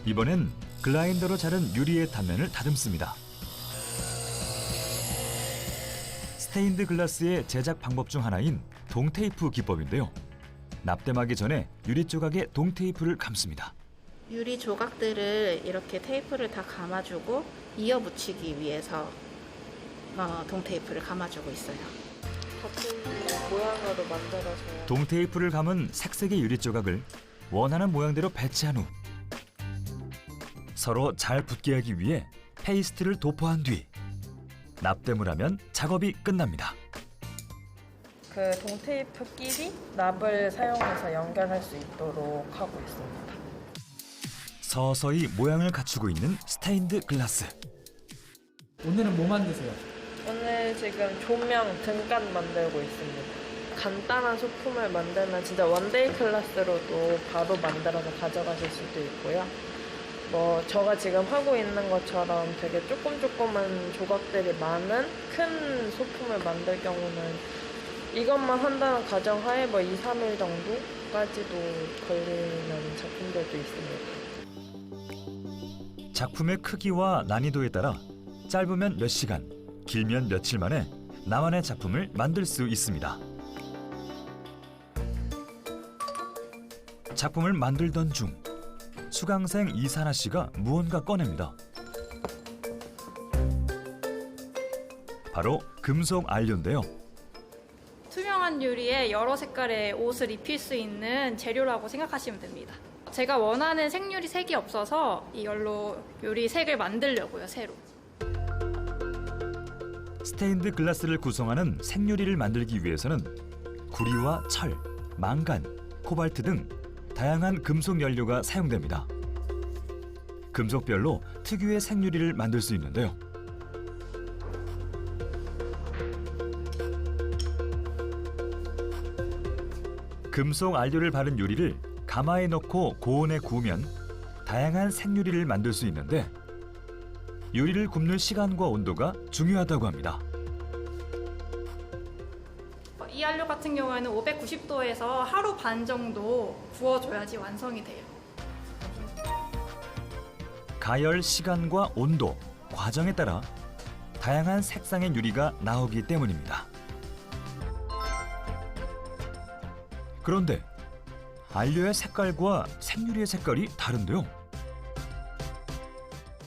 이번엔 글라인더로 자른 유리의 단면을 다듬습니다. 스테인드 글라스의 제작 방법 중 하나인 동테이프 기법인데요. 납땜하기 전에 유리 조각에 동테이프를 감습니다. 유리 조각들을 이렇게 테이프를 다 감아주고 이어 붙이기 위해서 동테이프를 감아주고 있어요. 같은 모양으로 만들어서 동테이프를 감은 색색의 유리 조각을 원하는 모양대로 배치한 후 서로 잘 붙게 하기 위해 페이스트를 도포한 뒤 납땜을 하면 작업이 끝납니다. 그 동테이프끼리 납을 사용해서 연결할 수 있도록 하고 있습니다. 서서히 모양을 갖추고 있는 스테인드 글라스. 오늘은 뭐 만드세요? 오늘 지금 조명 등간 만들고 있습니다. 간단한 소품을 만들면 진짜 원데이 클래스로도 바로 만들어서 가져가실 수도 있고요. 뭐 제가 지금 하고 있는 것처럼 되게 조그만 조각들이 많은 큰 소품을 만들 경우는 이것만 한다는 가정하에 뭐 2, 3일 정도까지도 걸리는 작품들도 있습니다. 작품의 크기와 난이도에 따라 짧으면 몇 시간, 길면 며칠 만에 나만의 작품을 만들 수 있습니다. 작품을 만들던 중 수강생 이사나 씨가 무언가 꺼냅니다. 바로 금속 안료인데요. 투명한 유리에 여러 색깔의 옷을 입힐 수 있는 재료라고 생각하시면 됩니다. 제가 원하는 생유리 색이 없어서 이걸로 유리 색을 만들려고요, 새로. 스테인드 글라스를 구성하는 생유리를 만들기 위해서는 구리와 철, 망간, 코발트 등 다양한 금속 연료가 사용됩니다. 금속별로 특유의 생유리를 만들 수 있는데요. 금속 안료를 바른 유리를 가마에 넣고 고온에 구우면 다양한 생유리를 만들 수 있는데 유리를 굽는 시간과 온도가 중요하다고 합니다. 이 안료 같은 경우에는 590도에서 하루 반 정도 구워줘야지 완성이 돼요. 가열 시간과 온도, 과정에 따라 다양한 색상의 유리가 나오기 때문입니다. 그런데 안료의 색깔과 생유리의 색깔이 다른데요.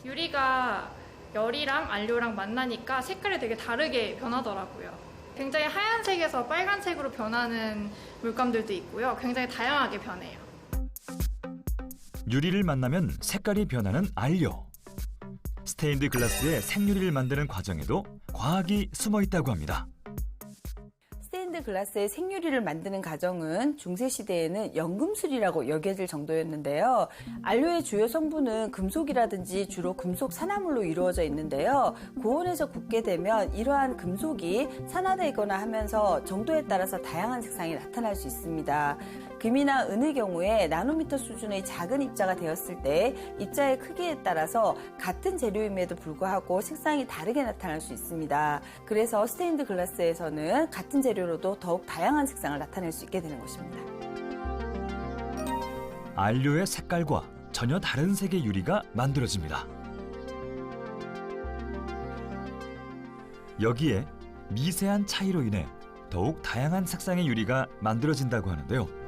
유리가 열이랑 안료랑 만나니까 색깔이 되게 다르게 변하더라고요. 굉장히 하얀색에서 빨간색으로 변하는 물감들도 있고요. 굉장히 다양하게 변해요. 유리를 만나면 색깔이 변하는 안료. 스테인드 글라스의 생유리를 만드는 과정에도 과학이 숨어 있다고 합니다. 스테인드 글라스의 생유리를 만드는 과정은 중세시대에는 연금술이라고 여겨질 정도였는데요. 안료의 주요 성분은 금속이라든지 주로 금속 산화물로 이루어져 있는데요. 고온에서 굽게 되면 이러한 금속이 산화되거나 하면서 정도에 따라서 다양한 색상이 나타날 수 있습니다. 금이나 은의 경우에 나노미터 수준의 작은 입자가 되었을 때 입자의 크기에 따라서 같은 재료임에도 불구하고 색상이 다르게 나타날 수 있습니다. 그래서 스테인드 글라스에서는 같은 재료로도 더욱 다양한 색상을 나타낼 수 있게 되는 것입니다. 안료의 색깔과 전혀 다른 색의 유리가 만들어집니다. 여기에 미세한 차이로 인해 더욱 다양한 색상의 유리가 만들어진다고 하는데요.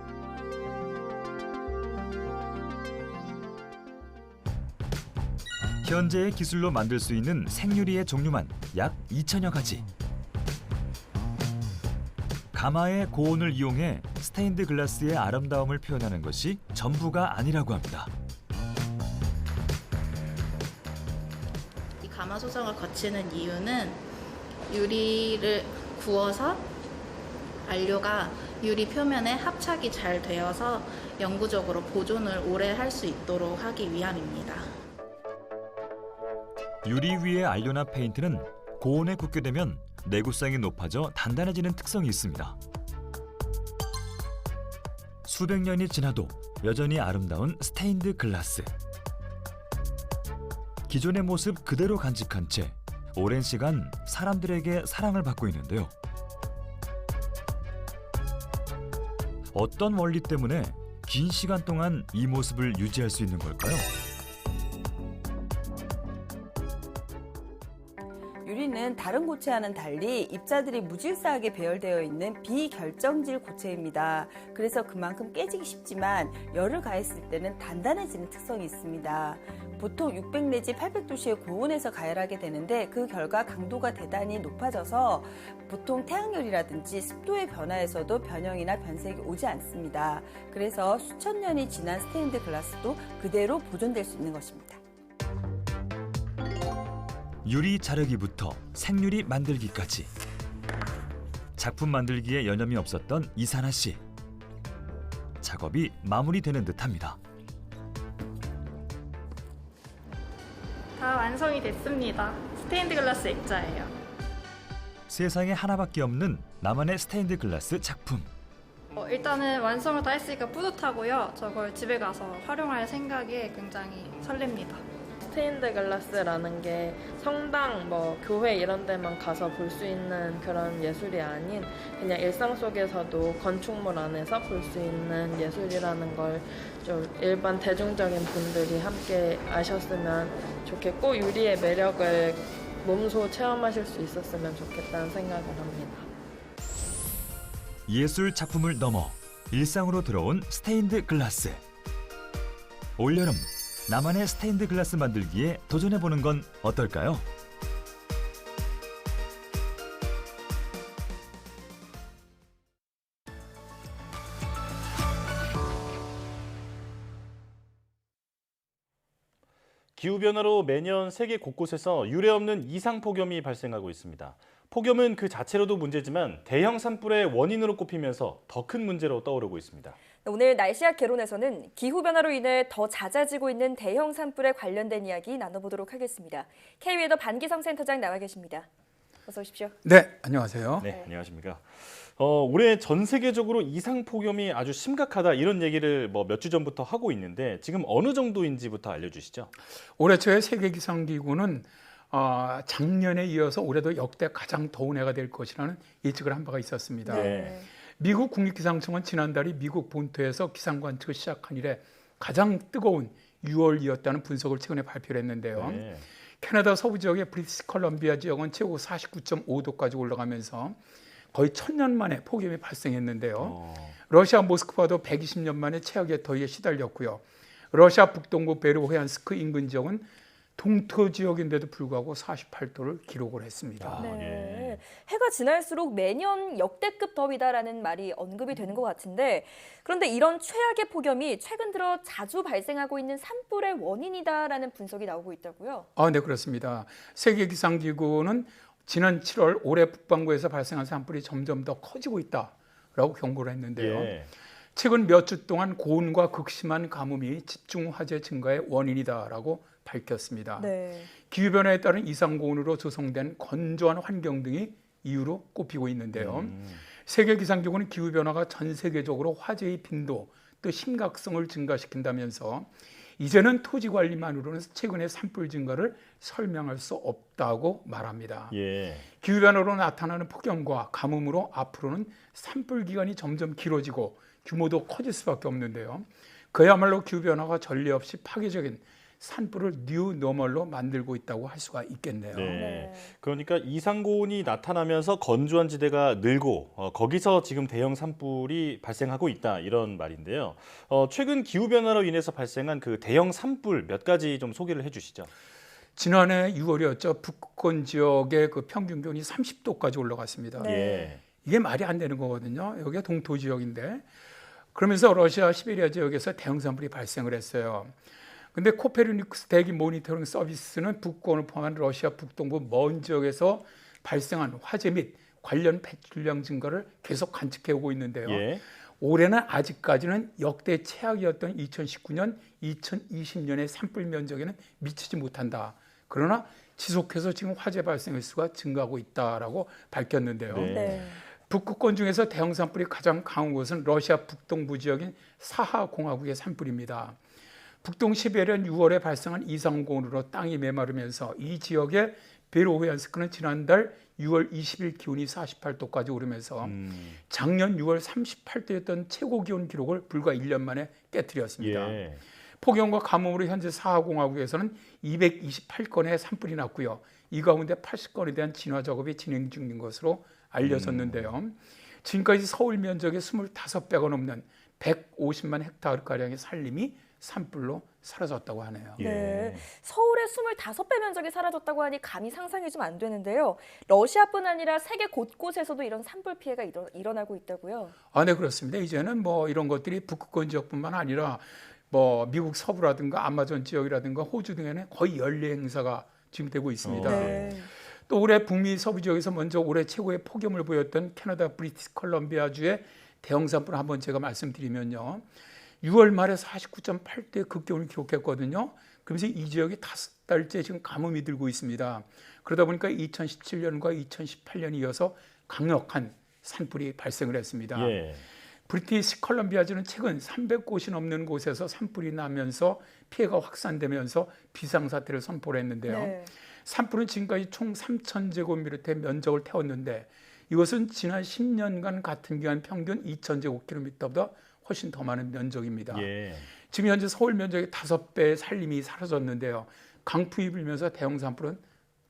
현재의 기술로 만들 수 있는 생유리의 종류만 약 2,000여 가지. 가마의 고온을 이용해 스테인드 글라스의 아름다움을 표현하는 것이 전부가 아니라고 합니다. 이 가마 소성을 거치는 이유는 유리를 구워서 안료가 유리 표면에 합착이 잘 되어서 영구적으로 보존을 오래 할 수 있도록 하기 위함입니다. 유리 위에 알료나 페인트는 고온에 굽게 되면 내구성이 높아져 단단해지는 특성이 있습니다. 수백 년이 지나도 여전히 아름다운 스테인드 글라스. 기존의 모습 그대로 간직한 채 오랜 시간 사람들에게 사랑을 받고 있는데요. 어떤 원리 때문에 긴 시간 동안 이 모습을 유지할 수 있는 걸까요? 유리는 다른 고체와는 달리 입자들이 무질서하게 배열되어 있는 비결정질 고체입니다. 그래서 그만큼 깨지기 쉽지만 열을 가했을 때는 단단해지는 특성이 있습니다. 보통 600 내지 800도씨의 고온에서 가열하게 되는데 그 결과 강도가 대단히 높아져서 보통 태양열이라든지 습도의 변화에서도 변형이나 변색이 오지 않습니다. 그래서 수천 년이 지난 스테인드 글라스도 그대로 보존될 수 있는 것입니다. 유리 자르기부터 생유리 만들기까지 작품 만들기에 여념이 없었던 이사나 씨. 작업이 마무리되는 듯합니다. 다 완성이 됐습니다. 스테인드 글라스 액자예요. 세상에 하나밖에 없는 나만의 스테인드 글라스 작품. 일단은 완성을 다 했으니까 뿌듯하고요. 저걸 집에 가서 활용할 생각에 굉장히 설렙니다. 스테인드 글라스라는 게 성당, 교회 이런 데만 가서 볼 수 있는 그런 예술이 아닌 그냥 일상 속에서도 건축물 안에서 볼 수 있는 예술이라는 걸 좀 일반 대중적인 분들이 함께 아셨으면 좋겠고 유리의 매력을 몸소 체험하실 수 있었으면 좋겠다는 생각을 합니다. 예술 작품을 넘어 일상으로 들어온 스테인드 글라스. 올여름 나만의 스테인드 글라스 만들기에 도전해보는 건 어떨까요? 기후변화로 매년 세계 곳곳에서 유례없는 이상폭염이 발생하고 있습니다. 폭염은 그 자체로도 문제지만 대형 산불의 원인으로 꼽히면서 더 큰 문제로 떠오르고 있습니다. 오늘 날씨학 개론에서는 기후변화로 인해 더 잦아지고 있는 대형 산불에 관련된 이야기 나눠보도록 하겠습니다. K웨더 반기성 센터장 나와 계십니다. 어서 오십시오. 네, 안녕하세요. 네, 안녕하십니까. 올해 전 세계적으로 이상폭염이 아주 심각하다 이런 얘기를 몇 주 전부터 하고 있는데 지금 어느 정도인지부터 알려주시죠. 올해 초에 세계기상기구는 작년에 이어서 올해도 역대 가장 더운 해가 될 것이라는 예측을 한 바가 있었습니다. 네. 미국 국립기상청은 지난달이 미국 본토에서 기상 관측을 시작한 이래 가장 뜨거운 6월이었다는 분석을 최근에 발표를 했는데요. 네. 캐나다 서부 지역의 브리티시 컬럼비아 지역은 최고 49.5도까지 올라가면서 거의 1000년 만에 폭염이 발생했는데요. 러시아 모스크바도 120년 만에 최악의 더위에 시달렸고요. 러시아 북동부 베르호얀스크 인근 지역은 동토 지역인데도 불구하고 48도를 기록을 했습니다. 네. 해가 지날수록 매년 역대급 더위다라는 말이 언급이 되는 것 같은데 그런데 이런 최악의 폭염이 최근 들어 자주 발생하고 있는 산불의 원인이다라는 분석이 나오고 있다고요? 네, 그렇습니다. 세계기상기구는 지난 7월 올해 북반구에서 발생한 산불이 점점 더 커지고 있다라고 경고를 했는데요. 예. 최근 몇 주 동안 고온과 극심한 가뭄이 집중 화재 증가의 원인이다라고 밝혔습니다. 네. 기후변화에 따른 이상고온으로 조성된 건조한 환경 등이 이유로 꼽히고 있는데요. 세계기상기구는 기후변화가 전 세계적으로 화재의 빈도 또 심각성을 증가시킨다면서 이제는 토지관리만으로는 최근의 산불 증가를 설명할 수 없다고 말합니다. 예. 기후변화로 나타나는 폭염과 가뭄으로 앞으로는 산불 기간이 점점 길어지고 규모도 커질 수밖에 없는데요. 그야말로 기후변화가 전례 없이 파괴적인 산불을 뉴 노멀로 만들고 있다고 할 수가 있겠네요. 네. 그러니까 이상고온이 나타나면서 건조한 지대가 늘고 거기서 지금 대형 산불이 발생하고 있다 이런 말인데요. 최근 기후변화로 인해서 발생한 그 대형 산불 몇 가지 좀 소개를 해주시죠. 지난해 6월이었죠. 북극권 지역의 그 평균 기온이 30도까지 올라갔습니다. 네. 이게 말이 안 되는 거거든요. 여기가 동토 지역인데 그러면서 러시아 시베리아 지역에서 대형 산불이 발생을 했어요. 근데 코페르니쿠스 대기 모니터링 서비스는 북극권을 포함한 러시아 북동부 먼 지역에서 발생한 화재 및 관련 배출량 증가를 계속 관측해 오고 있는데요. 예. 올해는 아직까지는 역대 최악이었던 2019년, 2020년의 산불 면적에는 미치지 못한다. 그러나 지속해서 지금 화재 발생 횟수가 증가하고 있다라고 밝혔는데요. 네. 북극권 중에서 대형 산불이 가장 강한 곳은 러시아 북동부 지역인 사하공화국의 산불입니다. 북동 시베리아는 6월에 발생한 이상고온으로 땅이 메마르면서 이 지역의 베로호얀스크는 지난달 6월 20일 기온이 48도까지 오르면서 작년 6월 38도였던 최고 기온 기록을 불과 1년 만에 깨뜨렸습니다. 예. 폭염과 가뭄으로 현재 사하공화국에서는 228건의 산불이 났고요. 이 가운데 80건에 대한 진화 작업이 진행 중인 것으로 알려졌는데요. 지금까지 서울 면적의 25배가 넘는 150만 헥타르가량의 산림이 산불로 사라졌다고 하네요. 네, 서울의 25배 면적이 사라졌다고 하니 감히 상상이 좀 안 되는데요. 러시아뿐 아니라 세계 곳곳에서도 이런 산불 피해가 일어나고 있다고요? 아, 네, 그렇습니다. 이제는 뭐 이런 것들이 북극권 지역뿐만 아니라 뭐 미국 서부라든가 아마존 지역이라든가 호주 등에는 거의 연례 행사가 지금 되고 있습니다. 또 올해 북미 서부 지역에서 먼저 올해 최고의 폭염을 보였던 캐나다 브리티시 컬럼비아주의 대형 산불 한번 제가 말씀드리면요. 6월 말에 49.8도의 극기온을 기록했거든요. 그러면서 이 지역이 5달째 지금 가뭄이 들고 있습니다. 그러다 보니까 2017년과 2018년에 이어서 강력한 산불이 발생을 했습니다. 브리티시 컬럼비아주는 최근 300곳이 넘는 곳에서 산불이 나면서 피해가 확산되면서 비상사태를 선포를 했는데요. 산불은 지금까지 총 3,000제곱미터의 면적을 태웠는데 이것은 지난 10년간 같은 기간 평균 2,000제곱킬로미터보다 훨씬 더 많은 면적입니다. 지금 현재 서울 면적의 5배의 산림이 사라졌는데요. 강풍이 불면서 대형 산불은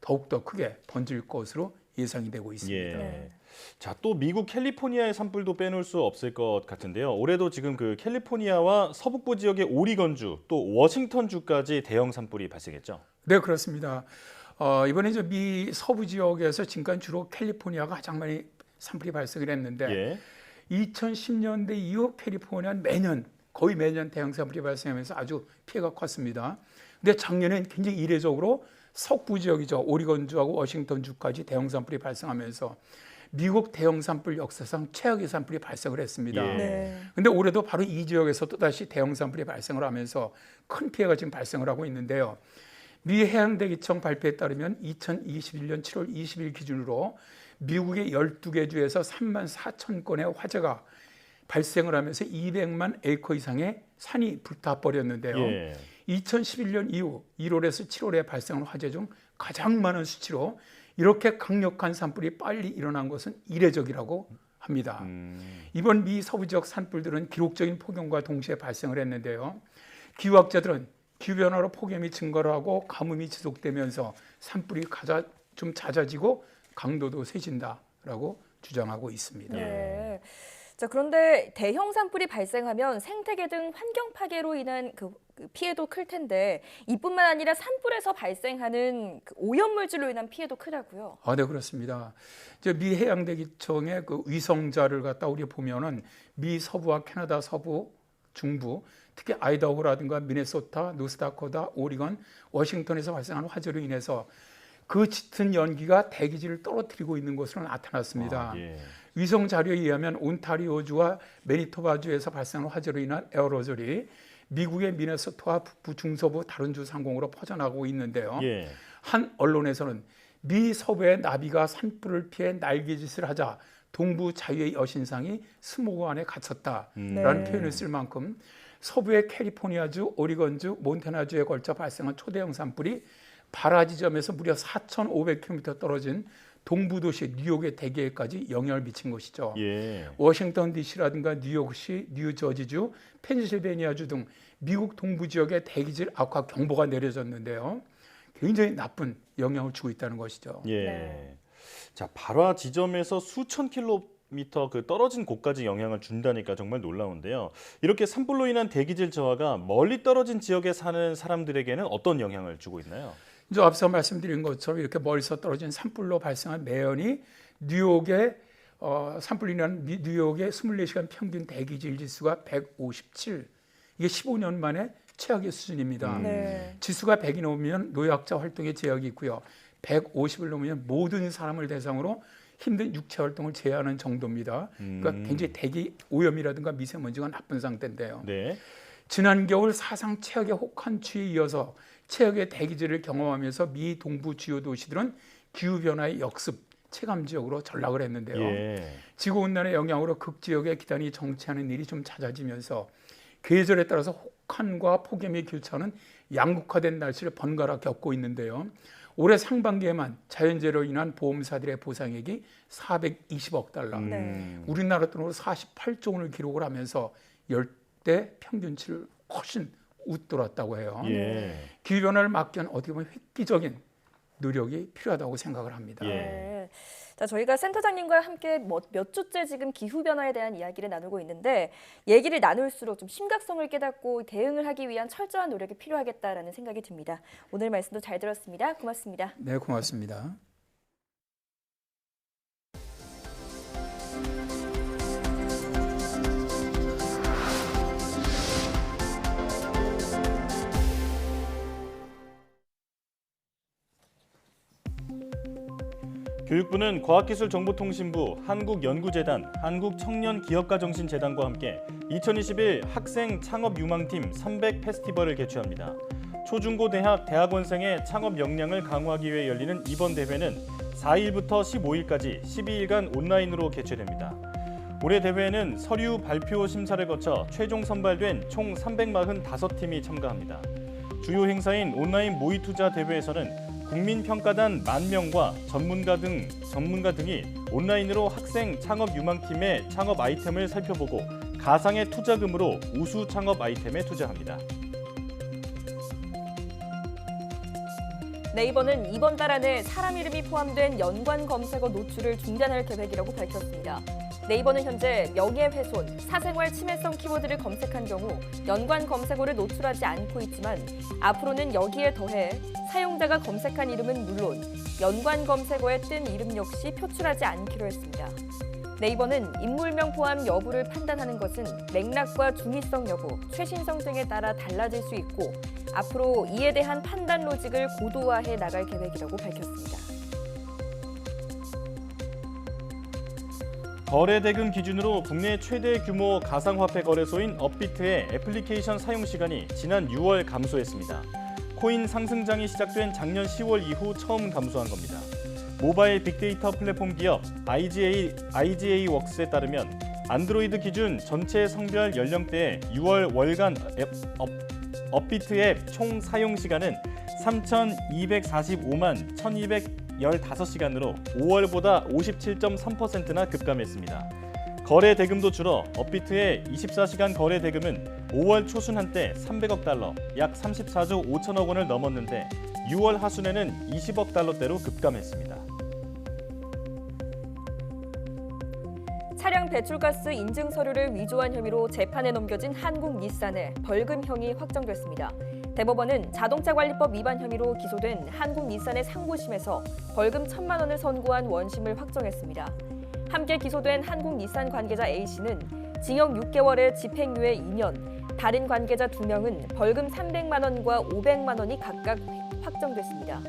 더욱더 크게 번질 것으로 예상이 되고 있습니다. 자, 또 미국 캘리포니아의 산불도 빼놓을 수 없을 것 같은데요. 올해도 지금 그 캘리포니아와 서북부 지역의 오리건주 또 워싱턴주까지 대형 산불이 발생했죠. 네, 그렇습니다. 이번에 이제 미 서부 지역에서 지금까지 주로 캘리포니아가 가장 많이 산불이 발생을 했는데 2010년대 이후 캘리포니아는 거의 매년 대형 산불이 발생하면서 아주 피해가 컸습니다. 근데 작년엔 굉장히 이례적으로 서부 지역이죠. 오리건주하고 워싱턴주까지 대형 산불이 발생하면서 미국 대형 산불 역사상 최악의 산불이 발생을 했습니다. 근데 올해도 바로 이 지역에서 또다시 대형 산불이 발생을 하면서 큰 피해가 지금 발생을 하고 있는데요. 미 해양대기청 발표에 따르면 2021년 7월 20일 기준으로 미국의 12개 주에서 3만 4천 건의 화재가 발생을 하면서 200만 에이커 이상의 산이 불타버렸는데요. 2011년 이후 1월에서 7월에 발생한 화재 중 가장 많은 수치로 이렇게 강력한 산불이 빨리 일어난 것은 이례적이라고 합니다. 이번 미 서부 지역 산불들은 기록적인 폭염과 동시에 발생을 했는데요. 기후학자들은 기후변화로 폭염이 증가를 하고 가뭄이 지속되면서 산불이 좀 잦아지고 강도도 세진다라고 주장하고 있습니다. 자, 그런데 대형 산불이 발생하면 생태계 등 환경 파괴로 인한 그 피해도 클 텐데 이뿐만 아니라 산불에서 발생하는 그 오염물질로 인한 피해도 크다고요. 아, 네, 그렇습니다. 이제 미 해양대기청의 그 위성자를 갖다 우리 보면은 미 서부와 캐나다 서부, 중부, 특히 아이다호라든가 미네소타, 노스다코타, 오리건, 워싱턴에서 발생한 화재로 인해서 그 짙은 연기가 대기질을 떨어뜨리고 있는 것으로 나타났습니다. 위성 자료에 의하면 온타리오주와 매니토바주에서 발생한 화재로 인한 에어로졸이 미국의 미네소타와 북부 중서부 다른 주 상공으로 퍼져나가고 있는데요. 한 언론에서는 미 서부의 나비가 산불을 피해 날개짓을 하자 동부 자유의 여신상이 스모그 안에 갇혔다라는 표현을 쓸 만큼 서부의 캘리포니아주, 오리건주, 몬태나주에 걸쳐 발생한 초대형 산불이 발화 지점에서 무려 4,500km 떨어진 동부 도시 뉴욕의 대기에까지 영향을 미친 것이죠. 워싱턴 DC라든가 뉴욕시, 뉴저지주, 펜실베니아주 등 미국 동부 지역에 대기질 악화 경보가 내려졌는데요. 굉장히 나쁜 영향을 주고 있다는 것이죠. 자, 발화 지점에서 수천 킬로미터 그 떨어진 곳까지 영향을 준다니까 정말 놀라운데요. 이렇게 산불로 인한 대기질 저하가 멀리 떨어진 지역에 사는 사람들에게는 어떤 영향을 주고 있나요? 이제 앞서 말씀드린 것처럼 이렇게 멀리서 떨어진 산불로 발생한 매연이 뉴욕의 산불로 인한 뉴욕의 24시간 평균 대기질 지수가 157. 이게 15년 만에 최악의 수준입니다. 지수가 100이 넘으면 노약자 활동에 제약이 있고요. 150을 넘으면 모든 사람을 대상으로 힘든 육체 활동을 제한하는 정도입니다. 그러니까 굉장히 대기 오염이라든가 미세먼지가 나쁜 상태인데요. 지난 겨울 사상 최악의 혹한 추위에 이어서 최악의 대기질을 경험하면서 미 동부 주요 도시들은 기후변화의 역습 체감 지역으로 전락을 했는데요. 예. 지구온난화의 영향으로 극지역에 기단이 정체하는 일이 좀 잦아지면서 계절에 따라서 혹한과 폭염이 교차하는 양극화된 날씨를 번갈아 겪고 있는데요. 올해 상반기에만 자연재해로 인한 보험사들의 보상액이 420억 달러, 우리나라 돈으로 48조 원을 기록을 하면서 열대 평균치를 훨씬 웃돌았다고 해요. 예. 기후변화를 막기 위한 어떻게 보면 획기적인 노력이 필요하다고 생각을 합니다. 네. 자, 저희가 센터장님과 함께 몇 주째 지금 기후변화에 대한 이야기를 나누고 있는데 얘기를 나눌수록 좀 심각성을 깨닫고 대응을 하기 위한 철저한 노력이 필요하겠다라는 생각이 듭니다. 오늘 말씀도 잘 들었습니다. 고맙습니다. 네, 고맙습니다. 교육부는 과학기술정보통신부, 한국연구재단, 한국청년기업가정신재단과 함께 2021 학생 창업유망팀 300 페스티벌을 개최합니다. 초중고 대학 대학원생의 창업 역량을 강화하기 위해 열리는 이번 대회는 4일부터 15일까지 12일간 온라인으로 개최됩니다. 올해 대회에는 서류 발표 심사를 거쳐 최종 선발된 총 345팀이 참가합니다. 주요 행사인 온라인 모의투자 대회에서는 국민평가단 10,000명과 전문가 등이 온라인으로 학생 창업 유망팀의 창업 아이템을 살펴보고 가상의 투자금으로 우수 창업 아이템에 투자합니다. 네이버는 이번 달 안에 사람 이름이 포함된 연관 검색어 노출을 중단할 계획이라고 밝혔습니다. 네이버는 현재 명예훼손, 사생활 침해성 키워드를 검색한 경우 연관 검색어를 노출하지 않고 있지만 앞으로는 여기에 더해 사용자가 검색한 이름은 물론 연관 검색어에 뜬 이름 역시 표출하지 않기로 했습니다. 네이버는 인물명 포함 여부를 판단하는 것은 맥락과 중의성 여부, 최신성 등에 따라 달라질 수 있고 앞으로 이에 대한 판단 로직을 고도화해 나갈 계획이라고 밝혔습니다. 거래대금 기준으로 국내 최대 규모 가상화폐 거래소인 업비트의 애플리케이션 사용 시간이 지난 6월 감소했습니다. 코인 상승장이 시작된 작년 10월 이후 처음 감소한 겁니다. 모바일 빅데이터 플랫폼 기업 IGA 웍스에 따르면 안드로이드 기준 전체 성별 연령대의 6월 월간 업비트 앱 총 사용 시간은 3,245만 1,215시간으로 5월보다 57.3%나 급감했습니다. 거래 대금도 줄어 업비트의 24시간 거래 대금은 5월 초순 한때 300억 달러, 약 34조 5천억 원을 넘었는데 6월 하순에는 20억 달러대로 급감했습니다. 차량 배출가스 인증 서류를 위조한 혐의로 재판에 넘겨진 한국닛산에 벌금형이 확정됐습니다. 대법원은 자동차관리법 위반 혐의로 기소된 한국닛산의 상고심에서 벌금 1,000만 원을 선고한 원심을 확정했습니다. 함께 기소된 한국닛산 관계자 A씨는 징역 6개월에 집행유예 2년, 다른 관계자 2명은 벌금 300만 원과 500만 원이 각각 확정됐습니다.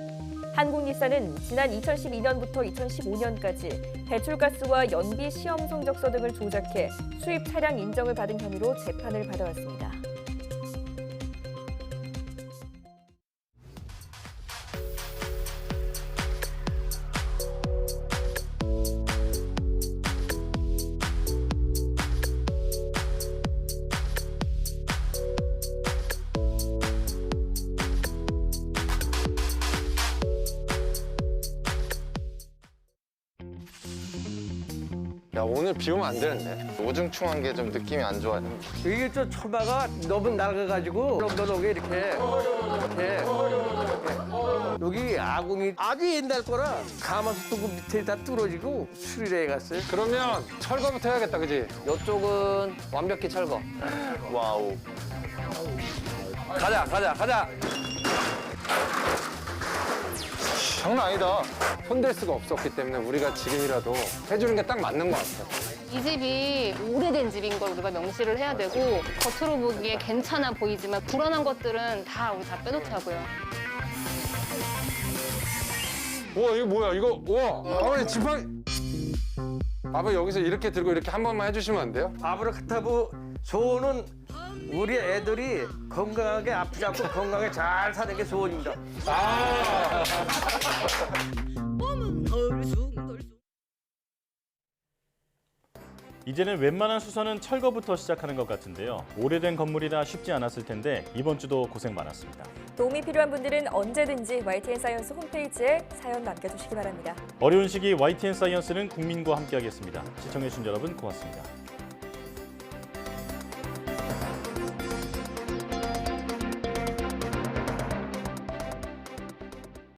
한국닛산은 지난 2012년부터 2015년까지 배출가스와 연비 시험 성적서 등을 조작해 수입 차량 인정을 받은 혐의로 재판을 받아왔습니다. 야, 오늘 비 오면 안 되는데. 우중충한 게 좀 느낌이 안 좋아요. 이게 저 초바가 너무 낡아가지고 럭럭하게 이렇게 여기 아궁이 아주 옛날 거라 가마솥 그 밑에 다 뚫어지고 수리를 해갔어요. 그러면 철거부터 해야겠다, 그지? 이쪽은 완벽히 철거. 와우. 가자. 장난 아니다. 손댈 수가 없었기 때문에 우리가 지금이라도 해주는 게 딱 맞는 것 같아. 이 집이 오래된 집인 걸 우리가 명시를 해야 되고 겉으로 보기에 괜찮아 보이지만 불안한 것들은 다 우리 다 빼놓자고요. 우와, 이거 뭐야? 이거 우와. 아버님 지팡이. 아버님 여기서 이렇게 들고 이렇게 한 번만 해주시면 안 돼요? 밥으로 갖다 부 소는 우리 애들이 건강하게 아프지 않고 건강하게 잘 사는 게 소원입니다. 이제는 웬만한 수선은 철거부터 시작하는 것 같은데요. 오래된 건물이라 쉽지 않았을 텐데 이번 주도 고생 많았습니다. 도움이 필요한 분들은 언제든지 YTN 사이언스 홈페이지에 사연 남겨주시기 바랍니다. 어려운 시기 YTN 사이언스는 국민과 함께하겠습니다. 시청해주신 여러분 고맙습니다.